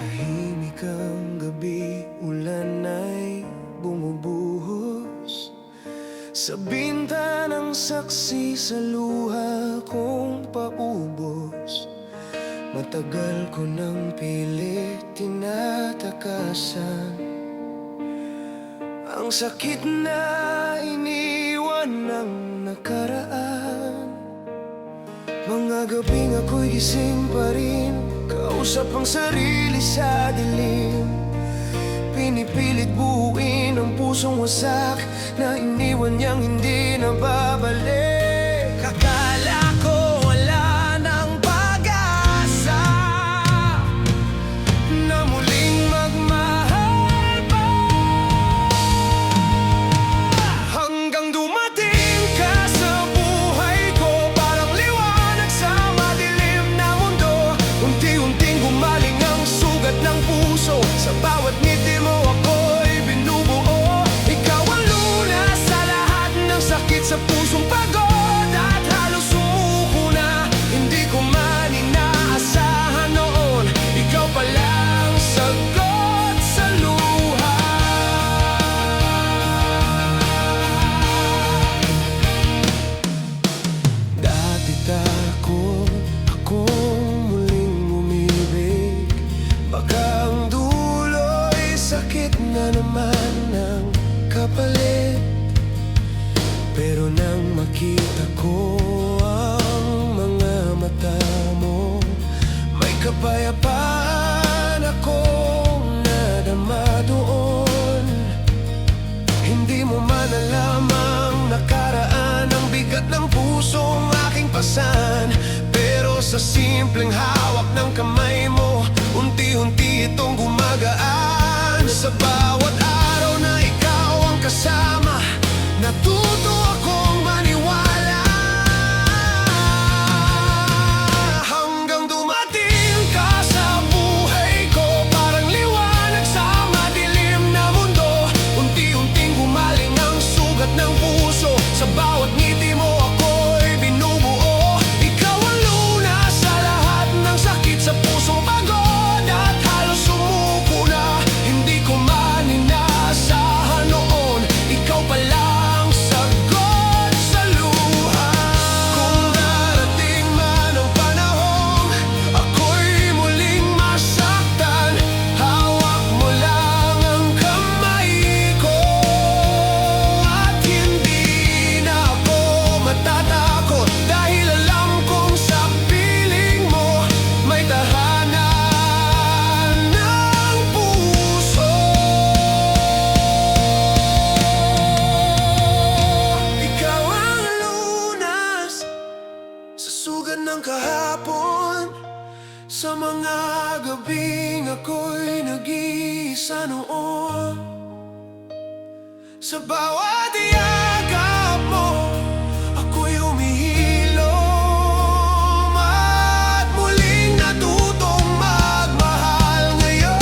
Tahimik ang gabi, ulan ay bumubuhos sa bintanang saksi sa luha kong paubos. Matagal ko nang pilit tinatakasan ang sakit na iniwan ng nakaraan. Mga gabing ako'y gising pa rin, kausap ang sarili sa dilim. Pinipilit buuin ang pusong wasak na iniwan niyang hindi na babalik. Akala ko wala ng pag-asa na muling magmahal pa, hanggang dumating ka sa buhay ko. Parang liwanag sa madilim na mundo. Unti-unting gumaling ang sugat ng puso. Sa bawat ngiti mo ako'y binubuo. Ikaw ang lunas sa lahat ng sakit sa pusong pagod at halos sumuko na. Hindi ko man inaasahan noon, ikaw palang sagot sa luha. Dati takot akong muling umibig, baka ang dulo'y sakit na naman ng kapalit. Pero nang makita ko ang mga mata mo, may kapayapaan akong nadama doon. Hindi mo man alam ang nakaraan, ang bigat ng pusong aking pasan. Pero sa simpleng hawak ng kamay mo, unti-unti itong gumagaan. Sa bawat araw na ikaw ang kasama, natuto akong maniwala. Hanggang dumating ka sa buhay ko, parang liwanag sa madilim na mundo. Unti-unting gumaling ang sugat ng puso. Sa bawat ngiti mo ako'y binubuo. Ikaw ang lunas sa lahat ng sakit sa pusong pagod at halos sumuko na. Hindi ko man inaasahan noon, ikaw palang sagot sa luha. Kung darating man ang panahong ako'y muling masaktan, hawak mo lang ang kamay ko. At hindi na ako matatakot, dahil alam kong sa piling mo may tahanan ng puso. Ikaw ang lunas sa sugat ng kahapon, sa mga gabing ako'y nag-iisa noon. Sa bawat yakap mo ako'y umihilom, at muling natutong magmahal ngayon.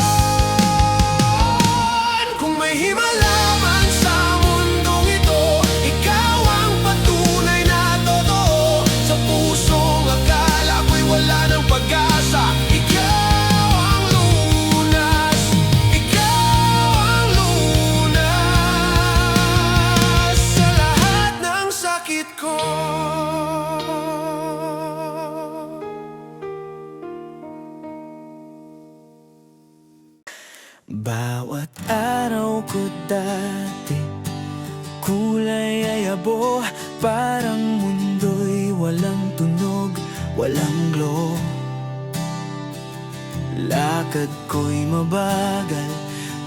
Kung may himala man sa mundong ito, ikaw ang patunay na totoo. Sa pusong akala ko'y wala ng pag-asa, ikaw ang lunas. Ikaw ang lunas sa lahat ng sakit ko. Bawat araw ko dati, kulay ay abo, parang mundo'y walang tunog, walang glow. Lakad ko'y mabagal,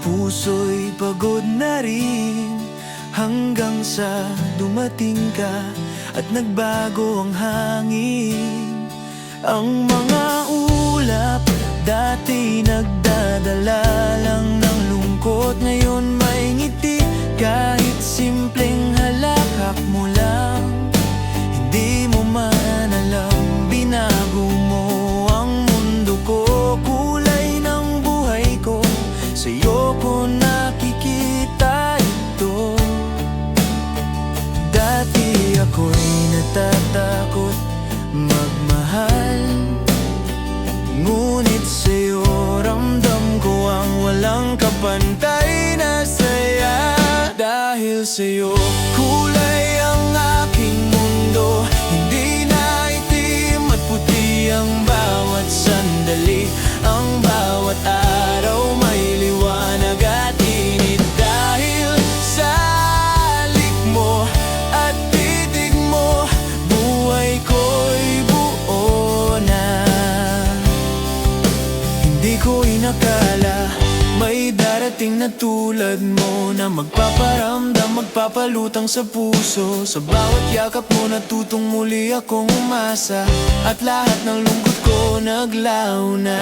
puso'y pagod na rin, hanggang sa dumating ka at nagbago ang hangin. Ang mga ulap dati nagdadala lang ng lungkot, ngayon may ngiti kahit simpleng halakhak mo lang. Hindi mo man alam, binago mo ang mundo ko. Kulay ng buhay ko, sa'yo ko nakikita ito. Dati ako'y natatakot magmahal, ngunit sa'yo ramdam Dahil sa'yo, kulay ang aking mundo. Hindi na itim at puti ang bawat sandali. Ang bawat araw may liwanag at init. Dahil sa halik mo at titig mo, buhay ko'y buo na. Hindi ko inakala may darating na tulad mo, na magpaparamdam, magpapalutang sa puso. Sa bawat yakap mo natutong muli akong umasa, at lahat ng lungkot ko naglaho na.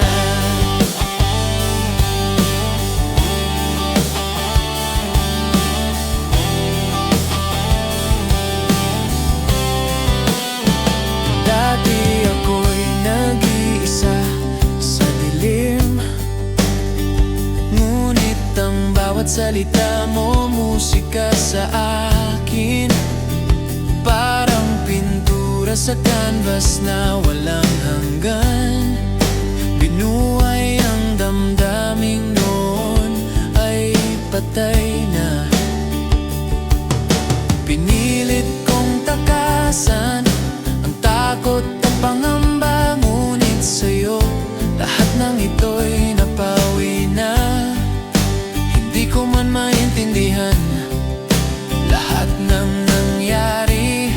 Dati ako'y nag-iisa sa dilim, ngunit ang bawat salita mo musika sa akin. Parang pintura sa canvas na walang hanggan. Binuhay ang damdaming noon ay patay na. Pinilit kong takasan ang takot at pangamba, ngunit sa'yo lahat ng ito'y napawi na. Hindi ko man maintindihan lahat ng nangyari.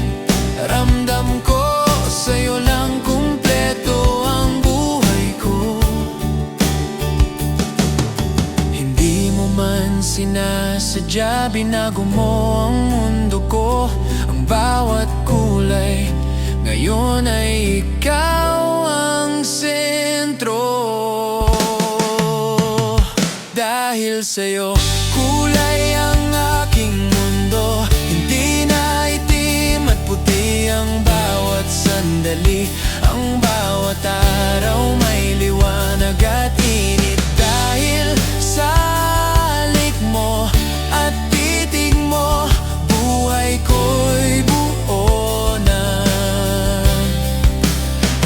Ramdam ko sa'yo lang kumpleto ang buhay ko. Hindi mo man sinasadya, binago mo ang mundo ko. Ang bawat kulay ngayon ay ikaw ang sentro. Dahil sa'yo, kulay ang aking mundo. Hindi na itim at puti ang bawat sandali. Ang bawat araw may liwanag at init. Dahil sa halik mo at titig mo, buhay ko'y buo na.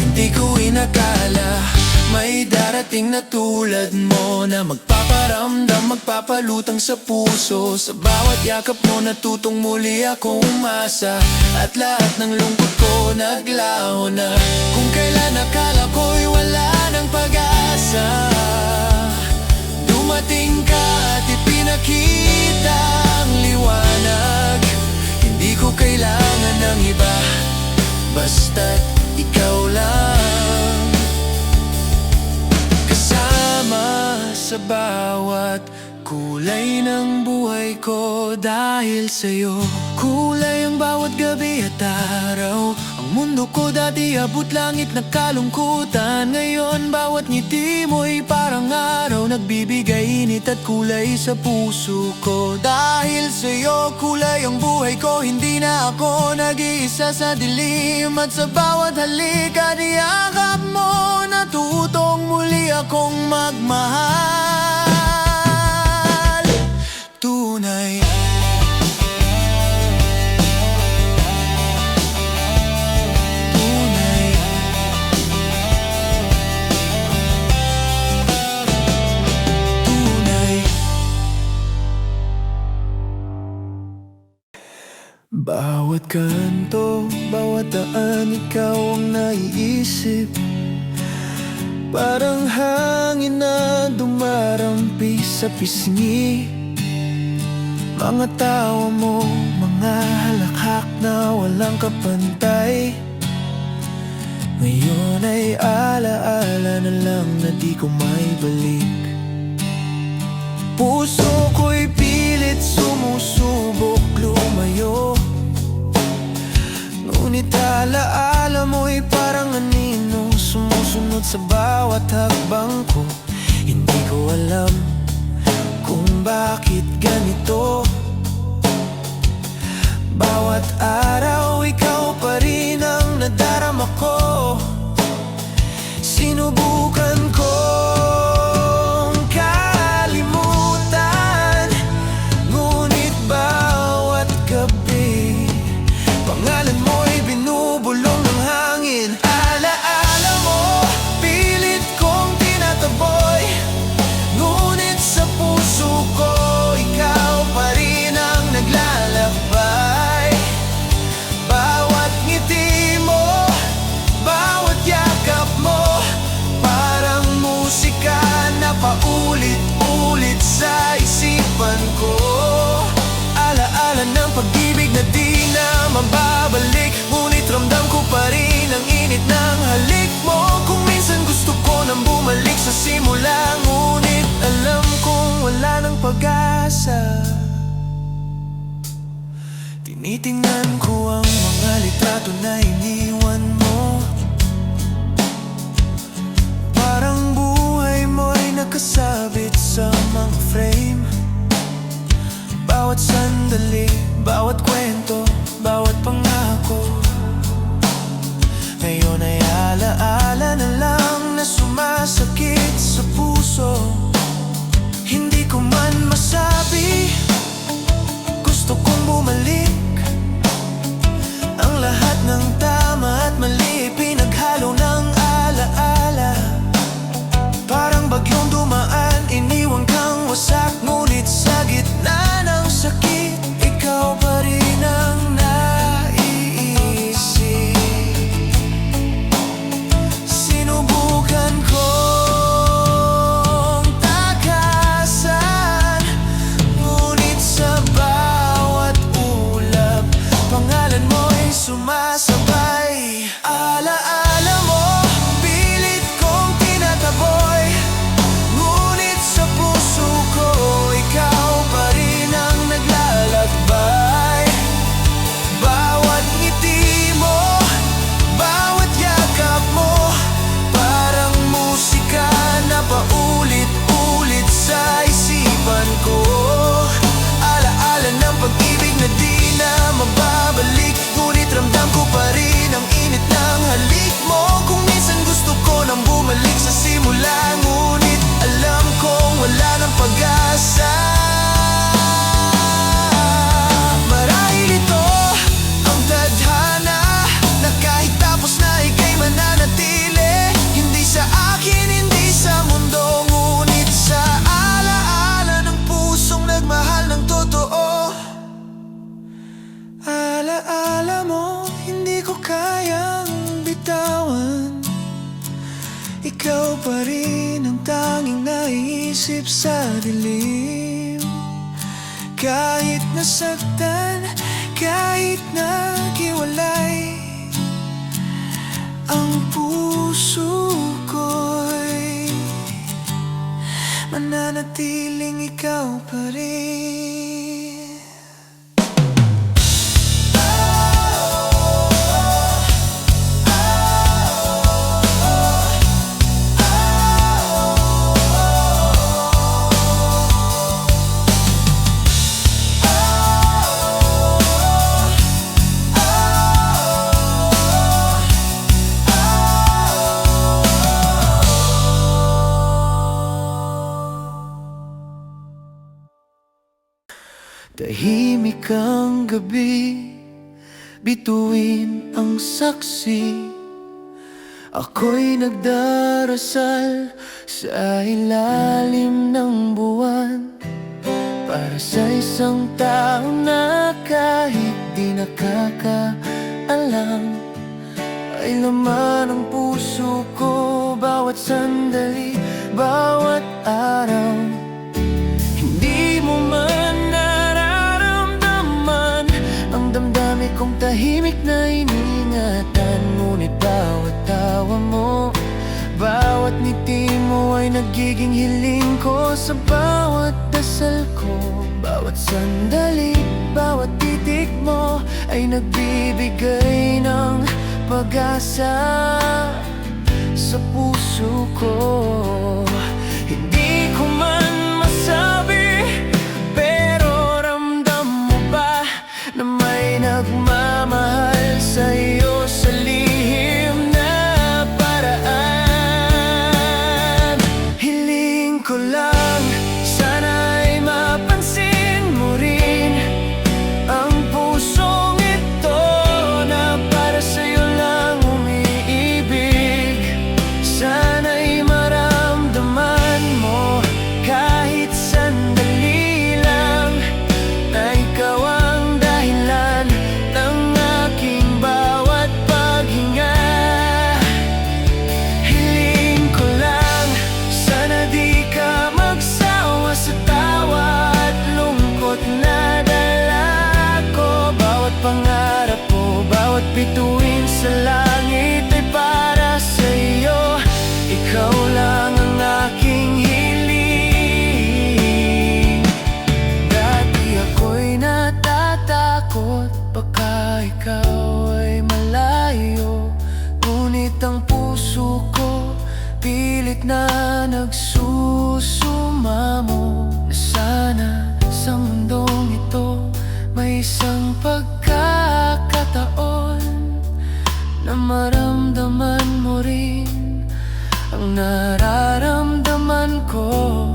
Hindi ko inakala may darating na tulad mo, na magpaparamdam, magpapalutang sa puso. Sa bawat yakap mo natutong muli akong umasa, at lahat ng lungkot ko naglaho na. Kung kailan akala ko'y wala ng pag-asa, dumating ka at ipinakita ang liwanag. Hindi ko kailangan ng iba, basta't ikaw lang. Kasama sa bawat kulay ng buhay ko. Dahil sa'yo, kulay ang bawat gabi at araw. Ang mundo ko dati abot langit na kalungkutan. Ngayon bawat ngiti mo'y parang araw, nagbibigay init at kulay sa puso ko. Dahil sa'yo, kulay ang buhay ko. Hindi na ako nag-iisa sa dilim, at sa bawat halik at yakap mo natutong muli akong magmahal. Tunay. Tunay. Tunay. Bawat kanto, bawat daan, ikaw ang naiisip. Parang hangin na dumarampi sa pisngi. Mga tawa mo, mga halakhak na walang kapantay. Ngayon ay alaala na lang na di ko maibalik. Puso ko'y pilit sumusubok lumayo, ngunit alaala mo'y parang anino sumusunod sa bawat hakbang ko. Hindi ko alam kung bakit ganito. Bawat araw ikaw pa rin ang nadarama ko. Sinubukan kong kalimutan, ngunit bawat gabi pangalan mo'y binubulong ng hangin. Alaala mo, pilit kong tinataboy, ngunit paulit-ulit sa isipan ko. Alaala ng pag-ibig na di na mababalik, ngunit ramdam ko pa rin ang init ng halik mo. Kung minsan gusto ko nang bumalik sa simula, ngunit alam kong wala nang pag-asa. Tinitingnan ko ang mga litrato na iniwan mo. Parang buhay mo'y nakasabit sa mga frame. Bawat sandali, bawat kwento, bawat pangako, ngayon ay alaala na lang na sumasakit sa puso. Hindi ko man masabi, gusto kong bumalik. Ang lahat ng tama at mali pinaghalo ng alaala. Parang bagyong dumaan, iniwan kang wasak, ngunit sa gitna ng sakit, ikaw pa rin ang naiisip. Sinubukan kong takasan, ngunit sa bawat ulap, pangalan mo'y sumasabay. Alaala mo, pilit kong tinataboy, ngunit sa puso ko, ikaw pa rin ang naglalakbay. Bawat ngiti mo, bawat yakap mo, parang musika na paulit-ulit sa isipan ko. Alaala ng pag-ibig na di na mababalik, ngunit ramdam ko pa rin ang init ng halik mo. Kung minsan gusto ko nang bumalik sa simula, ngunit alam kong wala nang pag-asa. Marahil ito ang tadhana, na kahit tapos na ika'y mananatili. Hindi sa akin, hindi sa mundo, ngunit sa alaala ng pusong nagmahal ng totoo. Alaala mo, hindi ko kayang bitawan. Ikaw pa rin ang tanging naiisip sa dilim. Kahit nasaktan, kahit naghiwalay, ang puso ko'y mananatiling ikaw pa rin. Tahimik ang gabi, bituin ang saksi. Ako'y nagdarasal sa ilalim ng buwan, para sa isang tao na kahit di nakakaalam, ay laman ang puso ko bawat sandali, bawat araw. Hindi mo man nararamdaman ang damdamin kong tahimik na iningatan, ngunit bawat tawa mo, bawat ngiti mo ay nagiging hiling ko. Sa bawat dasal ko, bawat sandali, bawat titik mo ay nagbibigay ng pag-asa sa puso ko. Hindi ko man masabi, pero ramdam mo ba na may nagmamahal sa'yo sa lihim na paraan? Hiling ko lang, sana'y mapansin mo rin ang pusong ito na para sa'yo lang umiibig. Sana'y maramdaman isang pagkakataon na maramdaman mo rin ang nararamdaman ko.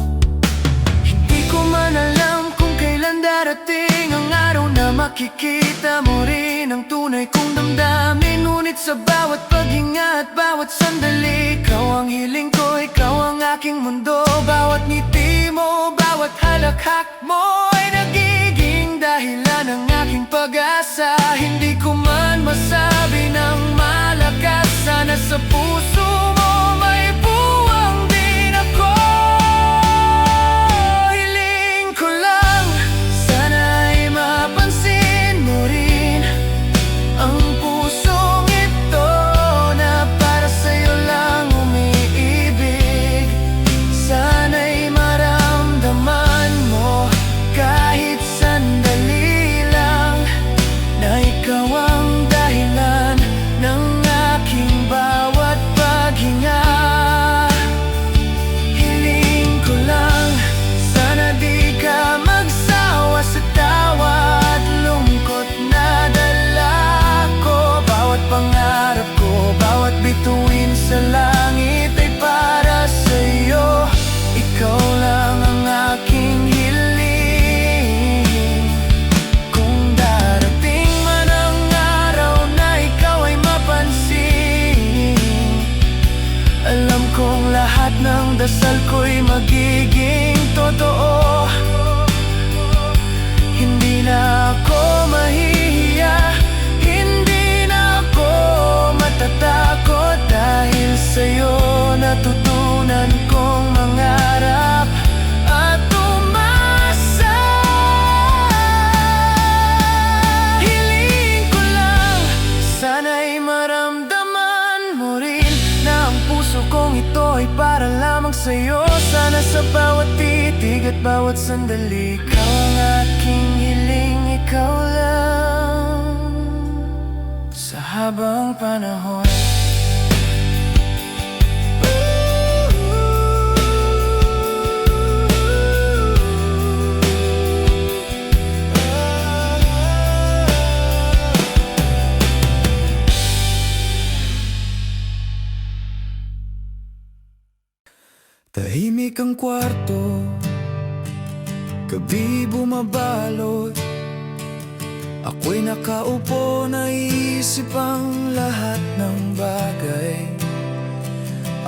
Hindi ko man alam kung kailan darating ang araw na makikita mo rin ang tunay kong damdamin. Ngunit sa bawat paghinga at bawat sandali, ikaw ang hiling ko, ikaw ang aking mundo. Bawat ngiti mo, bawat halakhak mo ay nagiging dahilan ng aking pag-asa. Hindi ko man masabi ng malakas, sana sa puso mo may buwang din ako. Hiling ko lang, sana ay mapansin mo rin ang pusong ito na para sa'yo lang umiibig. Sana'y maramdaman mo kahit sandali lang na ikaw ang dahilan ng aking bawat paghinga. Hiling ko lang, sana di ka magsawa sa tawa at lungkot na dala ko. Bawat pangarap ko, bawat bituin sa langit ay para sa'yo. Ikaw lang ang aking hiling. Kung darating man ang araw na ikaw ay mapansin, alam kong lahat ng dasal ko'y magiging totoo. Hindi na ako mahihiya, hindi na ako matatakot, dahil sa'yo natutunan kong mangarap at umasa. Hiling ko lang, sana'y maramdaman mo rin na ang puso kong ito ay para lamang sa'yo. Sana sa bawat titig at bawat sandali, ikaw ang aking hiling, ikaw lang sa habang panahon. Tahimik ang kwarto, gabi bumabalot. Ako'y nakaupo, naisip ang lahat ng bagay.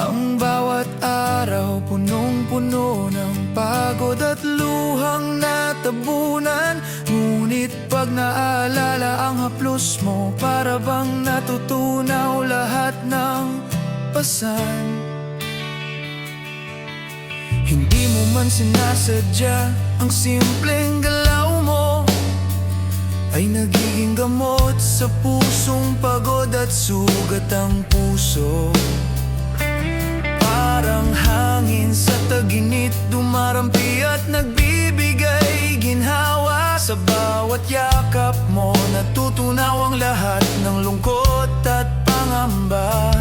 Ang bawat araw punong-puno ng pagod at luhang natabunan. Ngunit pag naalala ang haplos mo, para bang natutunaw lahat ng pasan. Hindi mo man sinasadya, ang simpleng galaw mo ay nagiging gamot sa pusong pagod at sugat ang puso. Parang hangin sa tag-init, dumarampi at nagbibigay ginhawa. Sa bawat yakap mo, natutunaw ang lahat ng lungkot at pangamba.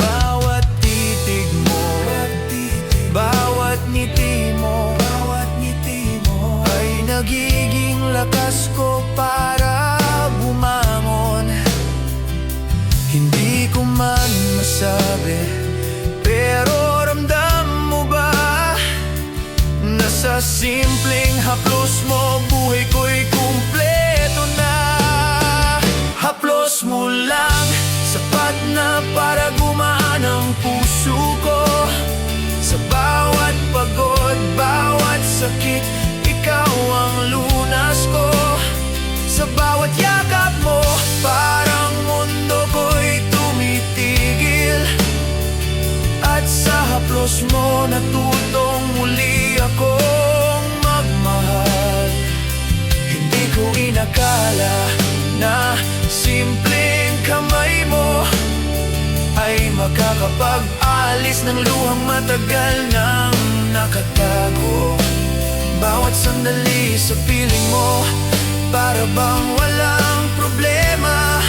Bawat titig mo, bawat ngiti mo, ay nagiging lakas ko para bumangon. Hindi ko man masabi, pero ramdam mo ba na sa simpleng haplos mo, buhay ko'y kumpleto na. Haplos mo lang, sapat na para gumaan ang puso ko. Sa bawat pagod, bawat sakit, ikaw ang lunas ko. Sa bawat yakap mo, parang mundo ko'y tumitigil. At sa haplos mo, natutong muli akong magmahal. Hindi ko inakala na simpleng kamay mo ay makakapag-alis ng luhang matagal nang nakatago. Bawat sandali sa piling mo, para bang walang problema.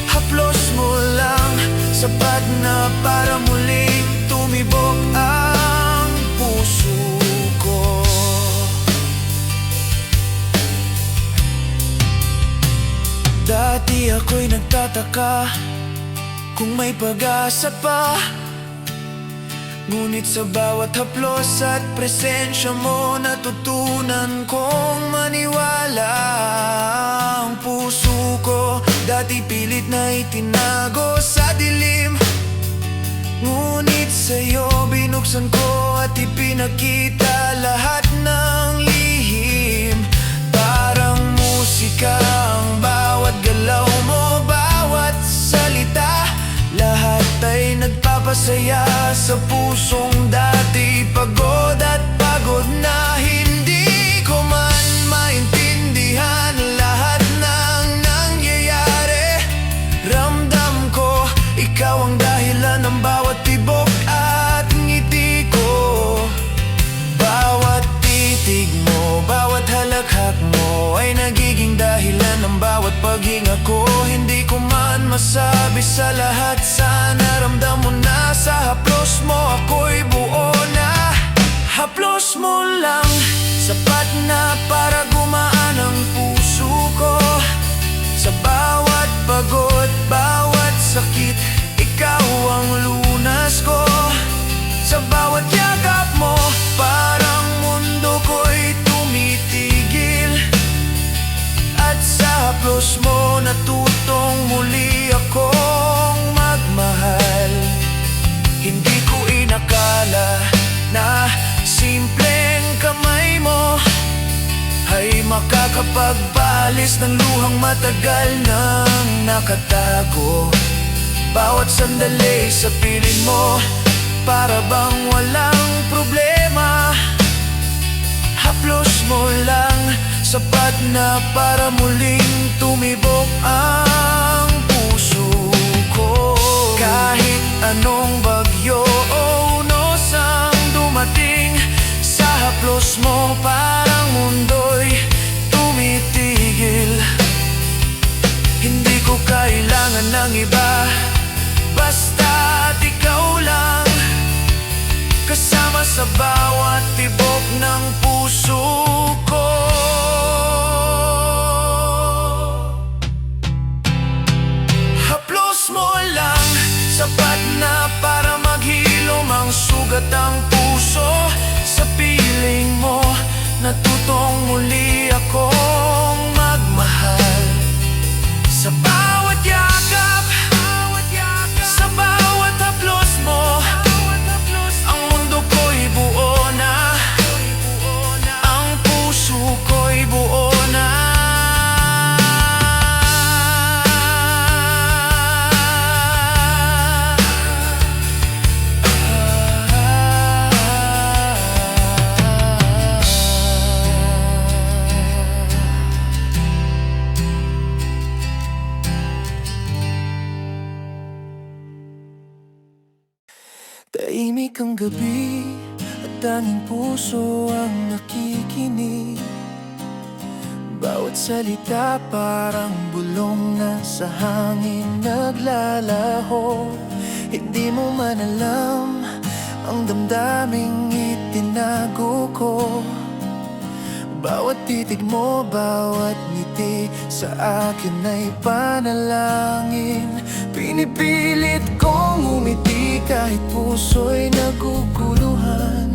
Haplos mo lang, sapat na para muling tumibok ang puso ko. nagtataka kung may pag-asa pa. Ngunit sa bawat haplos at presensya mo, natutunan kong maniwala. Ang puso ko dati pilit na itinago sa dilim, ngunit sa'yo binuksan ko at ipinakita lahat ng lihim. Parang musika ang bawat galaw mo, bawat salita, lahat ay nagpapasaya sa pusong dati pagod at pagod na. Hindi ko man maintindihan lahat ng nangyayari. Ramdam ko ikaw ang dahilan ng bawat tibok at ngiti ko. Bawat titig mo, bawat halakhak mo ay nagiging dahilan ng bawat paghinga ko. Hindi ko man masabi sa lahat, sana ramdam mo na sa haplos mo ako'y buo na. Haplos mo lang, sapat na para gumaan ang puso ko. Sa bawat pagod, bawat sakit, ikaw ang lunas ko. Sa bawat yakap mo, parang mundo ko'y tumitigil. At sa haplos mo, natutong muli akong magmahal. Hindi ko inakala na simpleng kamay mo ay makakapagpaalis ng luhang matagal nang nakatago. Bawat sandali sa piling mo, para bang walang problema. Haplos mo lang, sapat na para muling tumibok ang puso ko. Kahit anong bagyo o unos ang dumating, sa haplos mo parang mundo'y tumitigil. Hindi ko kailangan ng iba, basta't ikaw lang, kasama sa bawat tibok ng puso ko. Haplos mo lang, sapat na para maghilom ang sugat ang puso. Sa piling mo, natutong muli akong magmahal. Sa bawat yakap, sa bawat haplos mo, ang mundo ko'y buo na, ang puso ko'y buo na. Tahimik ang gabi at tanging puso ang nakikinig. Bawat salita parang bulong na sa hangin naglalaho. Hindi mo man alam ang damdaming itinago ko. Bawat titig mo, bawat ngiti sa akin ay panalangin. Pinipilit kong umiti kahit puso'y naguguluhan.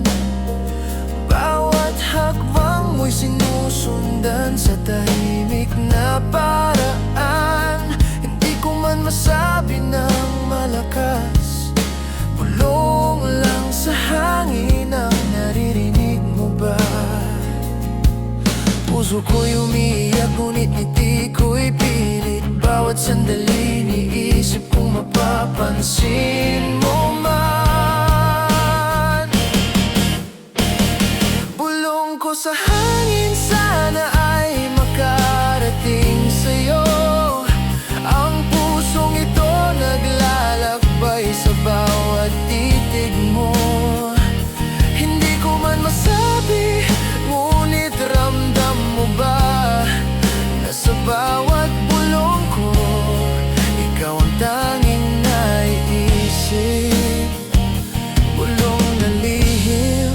Bawat hakbang mo'y sinusundan sa tahimik na paraan. Hindi ko man masabi ng malakas, bulong lang sa hangin ang naririnig mo ba? Puso ko'y umiiyak, ngunit ngiti ko'y pilit. Bawat sandali niisip kung mapapansin mo man. Bulong ko sa hangin, sana ay makarating sa'yo. Ang pusong ito naglalakbay sa bawat titig mo. Hindi ko man masabi, ngunit ramdam mo ba na sa bawat bulong ko, ikaw ang tanging naiisip. Bulong na lihim,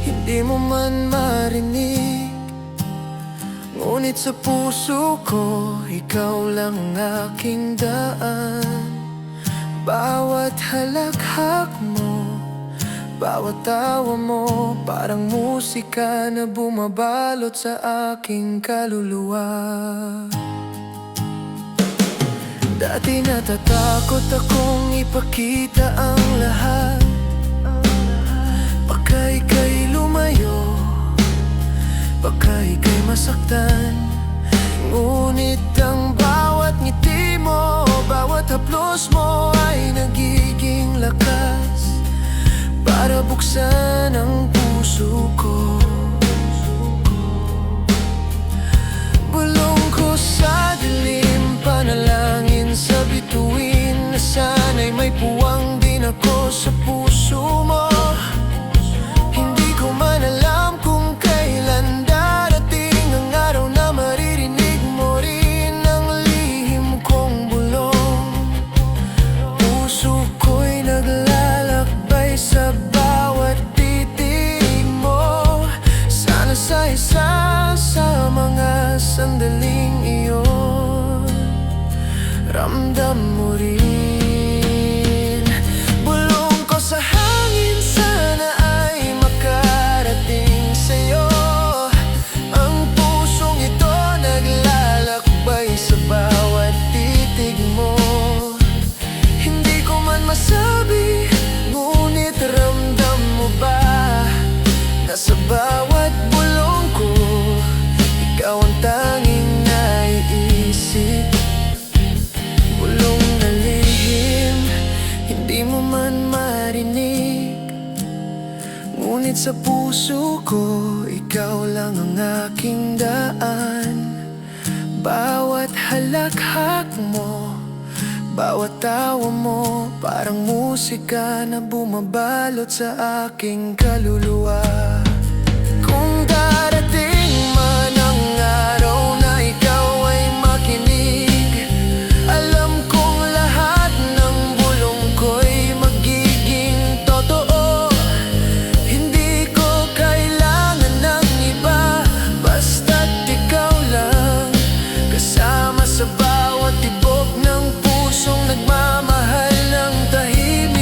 hindi mo man marinig. Ngunit sa puso ko, ikaw lang ang aking daan. Bawat halakhak mo, bawat tawa mo, parang musika na bumabalot sa aking kaluluwa. Dati natatakot akong ipakita ang lahat, baka ika'y lumayo, baka ika'y masaktan. Ngunit ang bawat ngiti mo, bawat haplos mo ay nagiging lakas para buksan ang puso ko. Bulong ko sa dilim, panalangin sa bituin, na sana'y may puwang din ako sa puso mo. Hindi ko man alam kung kailan darating ang araw na maririnig mo rin ang lihim kong bulong. Puso ko'y naglalakbay sa bawat titig mo. Sana sa isa sa mga sandaling iyon, ramdam mo rin. Bulong ko sa hangin, sana ay makarating sa'yo. Ang pusong ito naglalakbay sa bawat titig mo. Hindi ko man masabi, ngunit ramdam mo ba na sa bawat bulong ko, ikaw ang tanging naiisip. Bulong na lihim, hindi mo man marinig, ngunit sa puso ko, ikaw lang ang aking daan. Bawat halakhak mo, bawat tawa mo, parang musika na bumabalot sa aking kaluluwa. Kung darating man ang araw na ikaw ay makinig, alam kong lahat ng bulong ko'y magiging totoo. Hindi ko kailangan ng iba, basta't ikaw lang, kasama sa bawat tibok ng pusong nagmamahal ng tahimik.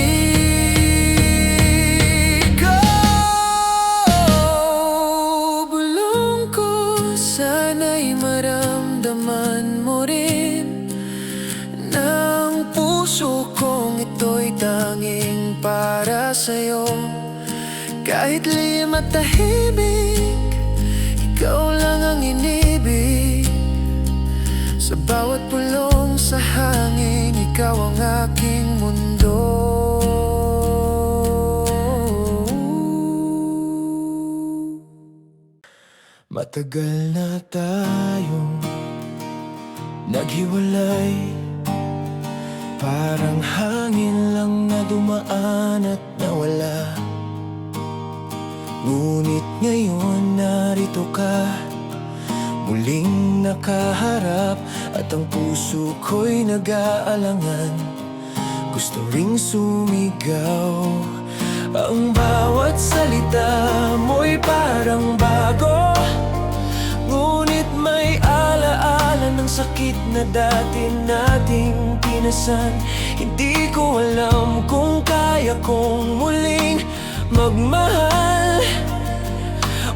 Oh, bulong ko, sana'y maramdaman mo rin na ang puso kong ito'y tanging para sa'yo. Kahit lihim at tahimik, ikaw lang ang inibig. Sa bawat pulong sa hangin, ikaw ang aking mundo. Matagal na tayong naghiwalay, parang hangin lang na dumaan at nawala. Ngunit ngayon narito ka, muling nakaharap, at ang puso ko'y nag-aalangan. Gusto ring sumigaw. Ang bawat salita mo'y parang bago, ngunit may alaala ng sakit na dati nating pinasan. Hindi ko alam kung kaya kong muling magmahal,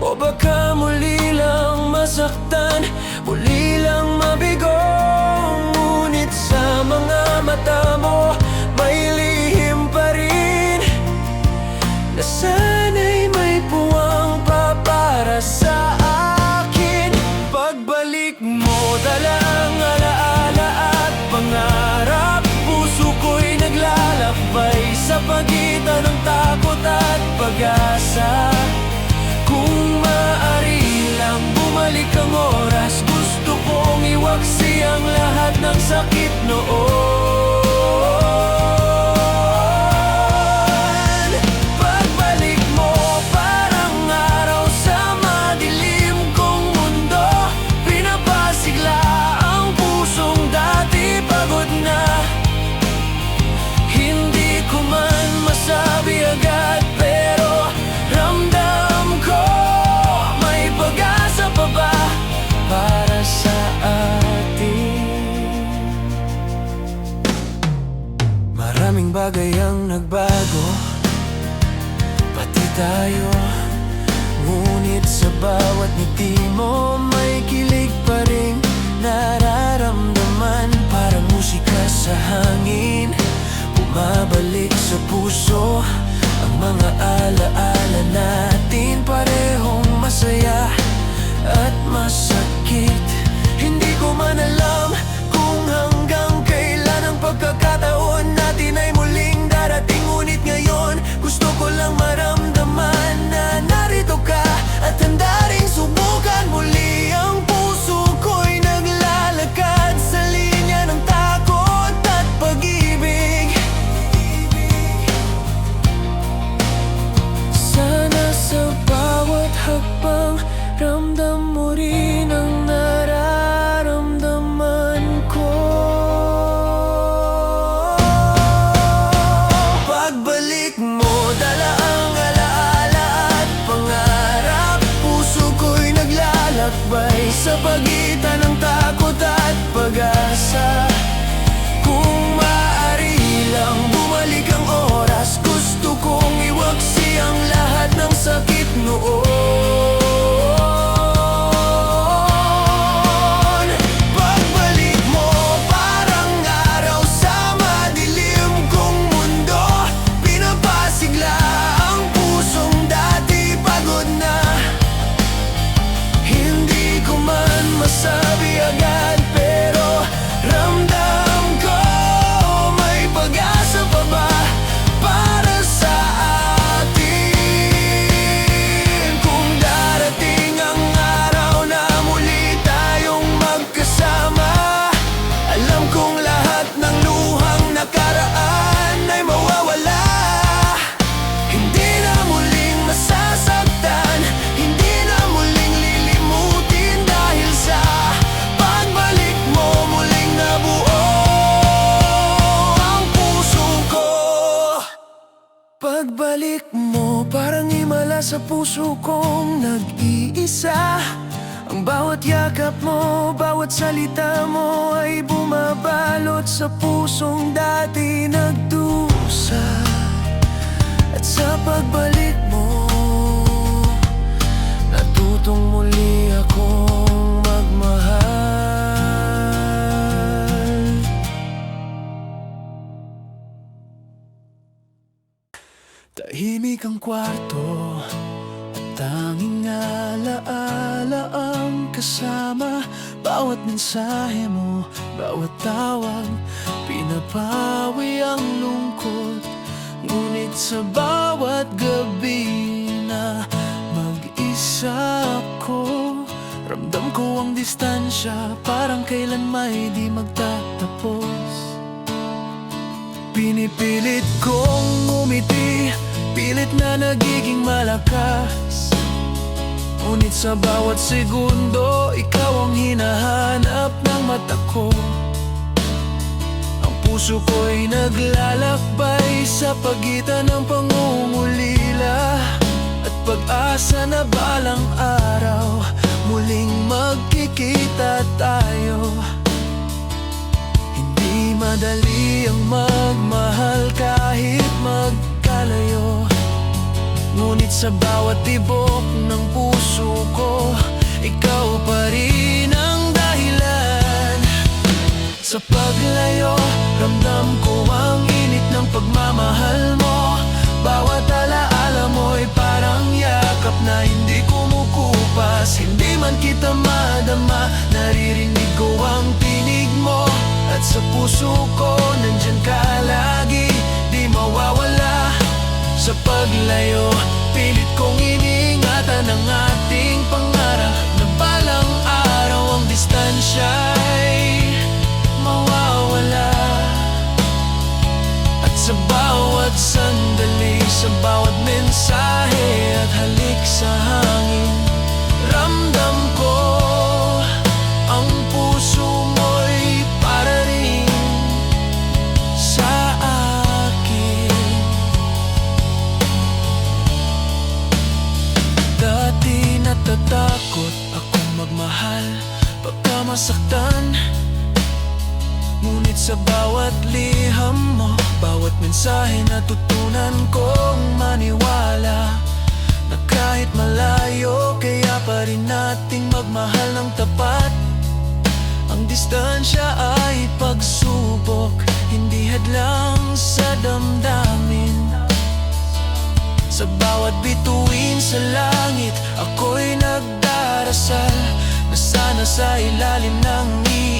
o baka muli lang masaktan, muli lang mabigo. Ngunit sa mga mata mo, may lihim pa rin, na sana'y may puwang pa para sa akin. Pagbalik mo, dalang alaala at pangarap, puso ko'y naglalakbay sa pagitan ng takot at pag-asa. Kung maaari lang bumalik ang oras, gusto kong iwaksi ang lahat ng sakit noon. Pagbalik mo, parang araw sa madilim kong mundo, pinapasigla ang pusong dati pagod na. Hindi ko man masabi agad, pero ramdam ko may pag-asa pa ba para tayo. Ngunit sa bawat ngiti mo may kilig pa rin nararamdaman. Parang musika sa hangin, bumabalik sa puso ang mga alaala natin. Parehong masaya at masakit. Hindi ko man alam kung hanggang kailan ang pagkakataon natin ay muling darating. Ngunit ngayon gusto ko lang maramdaman na narito ka at handa ring subukan muli. Ang puso ko'y naglalakad sa linya ng takot at pag-ibig. Sana sa bawat hakbang ramdam mo rin ang nararamdaman ko. Pagbalik mo, dala ang alaala at pangarap. Puso ko'y naglalakbay sa pagitan ng takot at pag-asa. Kung maaari lang bumalik ang oras, gusto kong iwaksi ang lahat ng sakit noon. Masabi agad pero ramdam ko may pag-asa pa ba para sa atin. Kung darating ang araw na muli tayong magkasama, alam kong lahat ng luhang nakaraan ay mawawala. Hindi na muling masasaktan, hindi na muling lilimutin dahil sa pagbalik mo muling nabuo ang puso ko. Pagbalik mo parang himala sa puso kong nag-iisa. Ang bawat yakap mo, bawat salita mo ay bumabalot sa pusong dati nagdusa. At sa pagbalik mo, natutong muli akong magmahal. Tahimik ang kwarto at tanging alaala ang kasama. Bawat mensahe mo, bawat tawag, pinapawi ang lungkot. Ngunit sa bawat gabi na mag-isa ako, ramdam ko ang distansya, parang kailan may di magtatapos. Pinipilit kong umiti, pilit na nagiging malakas. Ngunit sa bawat segundo, ikaw ang hinahanap ng mata ko. Ang puso ko'y naglalakbay sa pagitan ng pangungulila at pag-asa na balang araw muling magkikita tayo. Hindi madali ang magmahal kahit magkalayo. Ngunit sa bawat tibok ng puso ko, ikaw pa rin ang dahilan. Sa paglayo, ramdam ko ang init ng pagmamahal mo. Bawat alaala mo'y parang yakap na hindi kumukupas. Hindi man kita madama, naririnig ko ang tinig mo. At sa puso ko, nandyan ka lagi, di mawawala. Sa paglayo, pilit kong iniingatan ang ating pangarap na balang araw ang distansya'y mawawala. At sa bawat sandali, sa bawat mensahe at halik sa hangin, ramdam ko ang puso mo'y para rin sa akin. Dati natatakot akong magmahal pagka masaktan. Ngunit sa bawat liham mo, bawat mensahe natutunan kong maniwala. magmahal ng tapat. Ang distansya ay pagsubok, hindi hadlang sa damdamin. Sa bawat bituin sa langit, ako'y nagdarasal na sana sa ilalim ng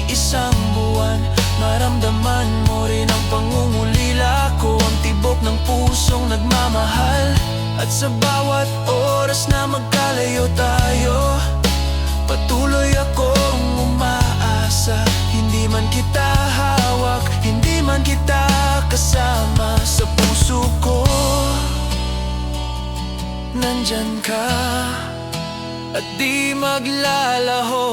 iisang buwan maramdaman mo rin ang pangungulila ko, ang tibok ng pusong nagmamahal. At sa bawat oras na magkalayo tayo, patuloy akong umaasa. Hindi man kita hawak, hindi man kita kasama, sa puso ko nandyan ka at di maglalaho.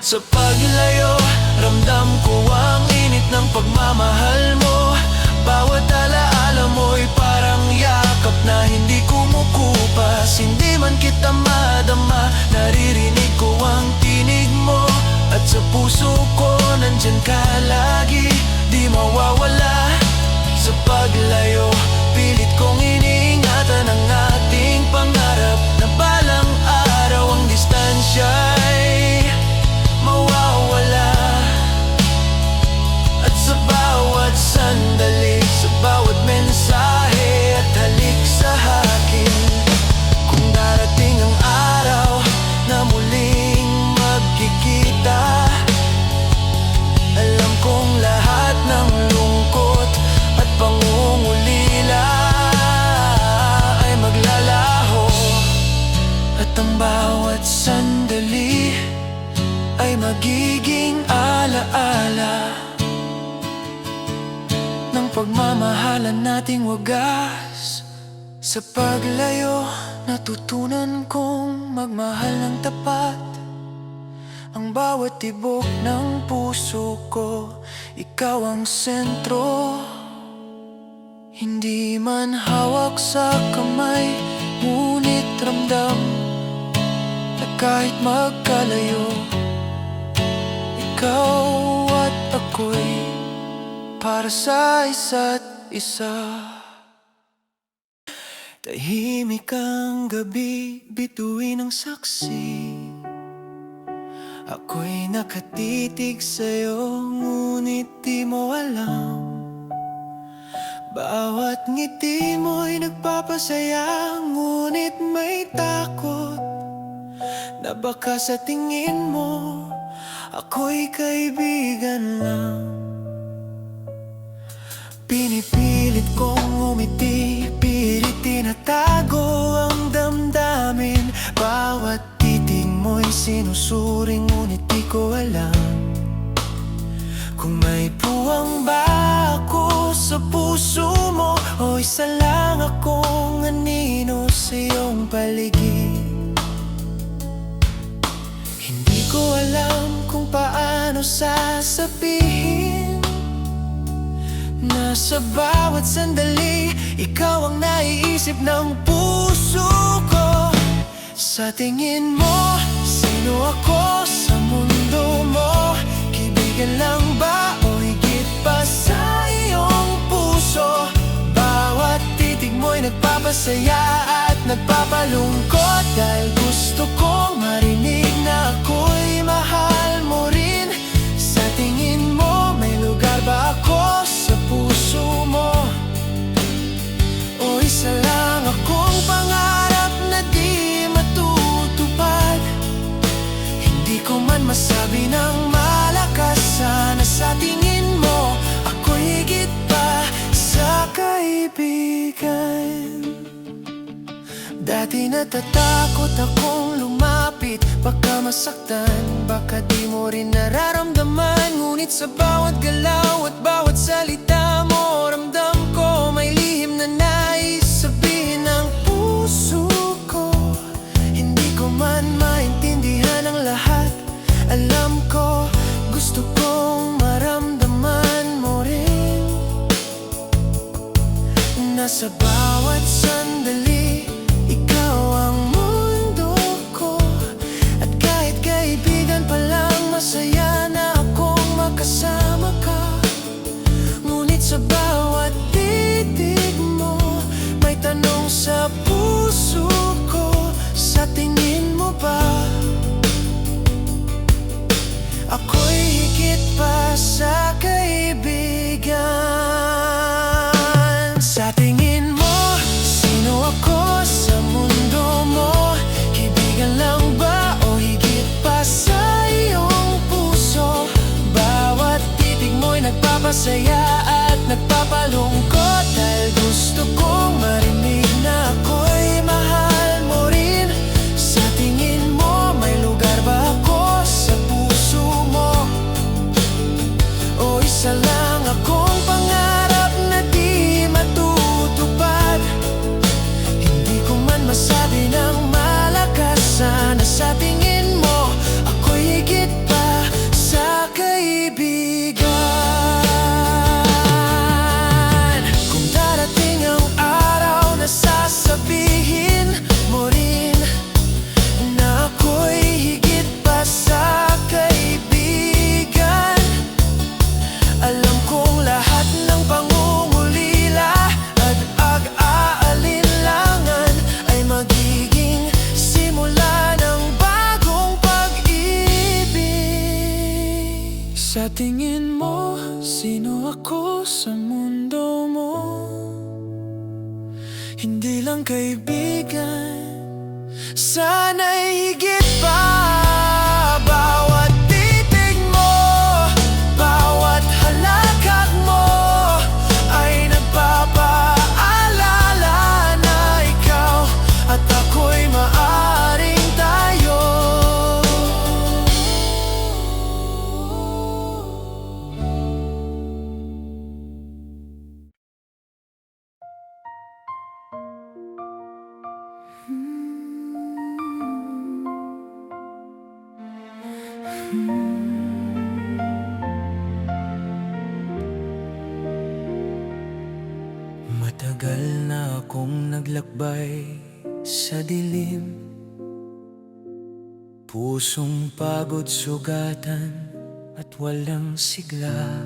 Sa paglayo, ramdam ko ang init ng pagmamahal mo. Bawat alaala mo'y parang yakap na hindi kumukupas. Hindi man kita madama, naririnig ko ang tinig mo. At sa puso ko nandyan ka lagi, di mawawala. Sa paglayo, pilit kong iniingatan ang ating pangarap, na balang araw ang distansya'y mawawala. At sa bawat sandali, sa bawat mensahe at halik sa akin, kung darating ang araw na muling magkikita, alam kong lahat ng lungkot at pangungulila ay maglalaho. At ang bawat sandali ay magiging alaala ng pagmamahalan nating wagas. Sa paglayo, natutunan kong magmahal ng tapat. Ang bawat tibok ng puso ko, ikaw ang sentro. Hindi man hawak sa kamay, ngunit ramdam na kahit magkalayo, ikaw at ako'y para sa isa't isa. Tahimik ang gabi, bituin ang saksi. Ako'y nakatitig sa'yo, ngunit di mo alam. Bawat ngiti mo'y nagpapasaya, ngunit may takot na baka sa tingin mo ako'y kaibigan lang. Pinipilit kong umiti, pilit tinatago ang damdamin. Bawat titig mo'y sinusuring, ngunit di ko alam kung may puwang ba ako sa puso mo, o isa lang akong anino sa iyong paligid. Hindi ko alam kung paano sasabihin na sa bawat sandali, ikaw ang naiisip ng puso ko. Sa tingin mo, sino ako sa mundo mo? Kaibigan lang ba o higit pa sa iyong puso? Bawat titig mo'y nagpapasaya at nagpapalungkot, dahil gusto kong marinig na ako'y mahal mo rin. Sa tingin mo, may lugar ba ako sa puso mo? O isa lang akong pangarap na di matutupad? Hindi ko man masabi ng malakas, sana sa tingin mo ako'y higit pa sa kaibigan. Dati natatakot akong lumapit, baka masaktan, baka di mo rin nararamdaman. Ngunit sa bawat galaw at bawat salita mo, ramdam ko may lihim na nais sabihin ng puso ko. Hindi ko man maintindihan ang lahat, alam ko gusto kong maramdaman mo rin. Nasa bawat sandali, ikaw ang mundo ko. At kahit kaibigan pa lang, masaya na akong makasama ka. Ngunit sa bawat titig mo, may tanong sa puso ko. Sa tingin pa sa kaibigan. Sa tingin mo, sino ako sa mundo mo? Kaibigan lang ba o higit pa sa iyong puso? Bawat titig mo'y nagpapasaya at nagpapalungkot, dahil gusto kong marinig na ako'y mahal mo rin. Sa tingin mo, may lugar ba ako sa puso mo? O isa lang akong pangarap na di matutupad? Hindi ko man masabi ng malakas na sa tingin mo ako'y higit pa sa kaibigan. Kung darating ang araw na sasabihin mo rin na ako'y higit pa sa kaibigan, alam kong lahat ng pangungulila at ag-aalinlangan ay magiging simula ng bagong pag-ibig. Sa tingin mo, sino ako sa mundo mo? Hindi lang kaibigan, sana'y higit pa. Bawat titig mo, bawat halakak mo ay nagpapaalala na ikaw at ako'y maaaring tayo. Matagal na akong naglakbay sa dilim, pusong pagod sugatan at walang sigla.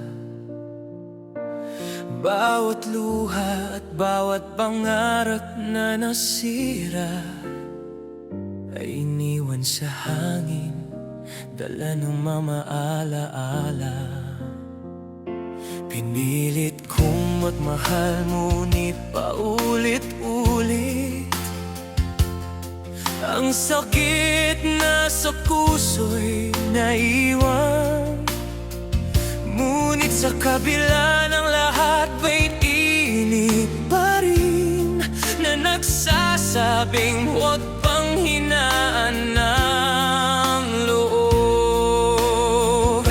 Bawat luha at bawat pangarap na nasira ay iniwan sa hangin, dala ng mamaalaala. Pinilit kong magmahal ngunit paulit-ulit ang sakit na sa puso'y naiwan. Ngunit sa kabila ng lahat may tinig pa rin na nagsasabing huwag pang hinaan ng loob.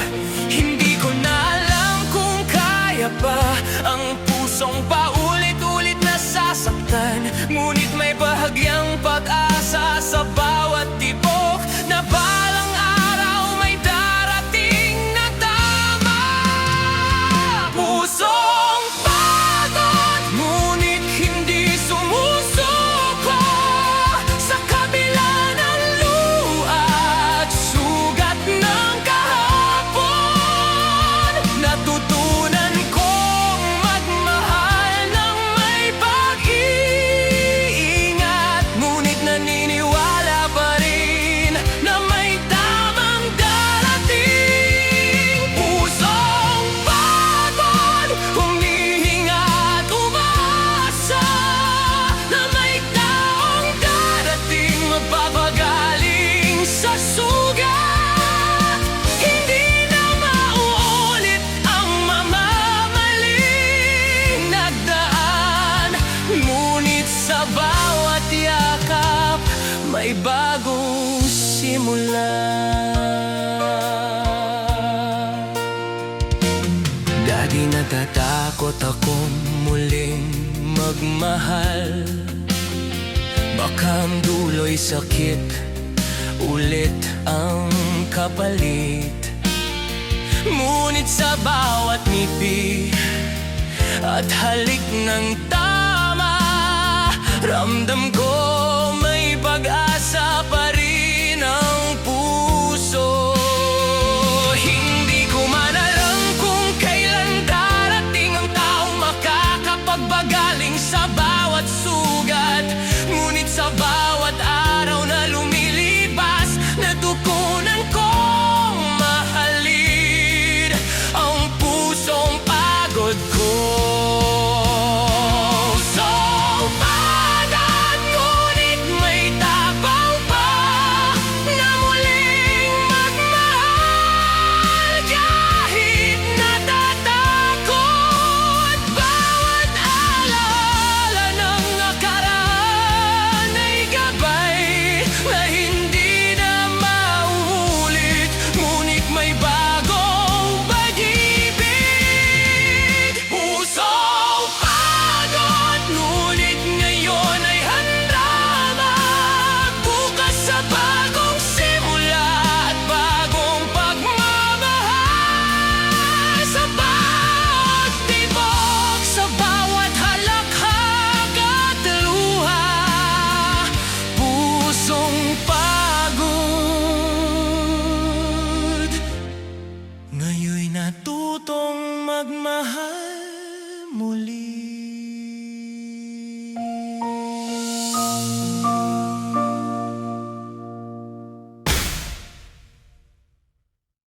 Hindi ko na alam kung kaya pa ang pusong paulit-ulit nasasaktan, ngunit may bahagyang pag-asa sa bawat tibok na balang araw may darating na tama. Pusong pagod, ngunit hindi sumusuko sa kabila ng luha at sugat ng kahapon. Natutunan kong magmahal ng may pag-iingat, ngunit naniniwala pa rin na may tamang darating. Pusong pagod, humihinga at umaasa na may taong darating magpapagaling sa sugat. Hindi na mauulit ang mamamaling nagdaan, ngunit sa bawat yakap may bagong simula. Dati natatakot akong muling magmahal, baka ang dulo'y sakit, ulit ang kapalit. Ngunit sa bawat ngiti at halik ng tama, ramdam ko may pag-asa pa rin ang puso. Hindi ko man alam kung kailan darating ang taong makakapagbagaling sa bawat sugat, ngunit sa bawat